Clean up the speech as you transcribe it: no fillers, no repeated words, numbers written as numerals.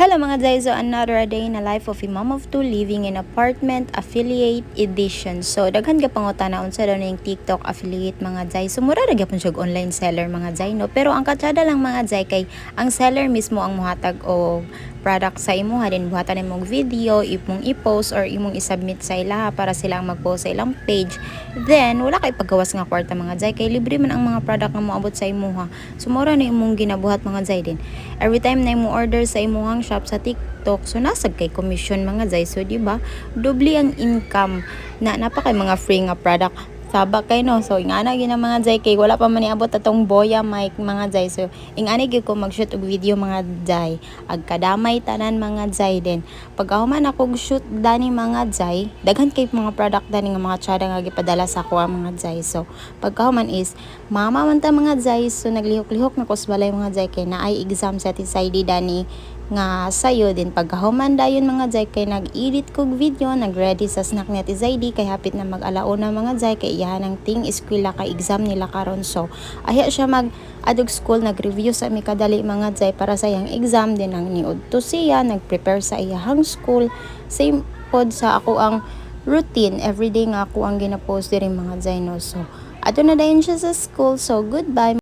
Hello mga Zay, so another day na life of a mom of two living in apartment affiliate edition. So daghan ka pangutana unsa daw ning TikTok affiliate mga Zay. So mura ra gyapon siya online seller mga Zay no. Pero ang katsada lang mga Zay kay ang seller mismo ang muhatag og product sa imo din buhatan imong video, imong i-post or imong i-submit sa ila para sila ang mag-post sa ilang page. Then wala kay paggawas nga kwarta mga Zay kay libre man ang mga product nga moabot sa imuha. So mura na imong ginabuhat mga Zay din. Every time na imo order sa imuhang shop sa TikTok, so nasag kay commission mga Zay. So di ba? Doble ang income na napakay mga free nga product. Saba kay no. So ingana gyud ang mga Zay kay wala pa man niabot atong boya mic mga Zay. So ingani gyud ko mag-shoot og video mga Zay. Ag kadamay tanan mga Zay din. Pagkahuman ako shoot dani mga Zay, daghan kay mga product dani nga mga tsada nga gipadala sa ako mga Zay. So pagkahuman is mama man ta mga Zay. So naglihok-lihok na ko sa balay mga Zay kay naay exam sa TSID dani nga sayo din pagkahuman dayon mga Zay kay nag-edit kog video, nag-ready sa snack ni TSID kay hapit na mag-alauna mga Zay kay iyahan ang ting eskwela kay exam nila karon. So aya siya mag-adog school, nag-review sa mi kadali mga Zay para sa iyang exam din ang niudto siya, nag-prepare sa iyang school. Same pod sa ako ang routine everyday nga ako ang gina-post diri mga Zay no. So ato na dayon siya sa school. So goodbye.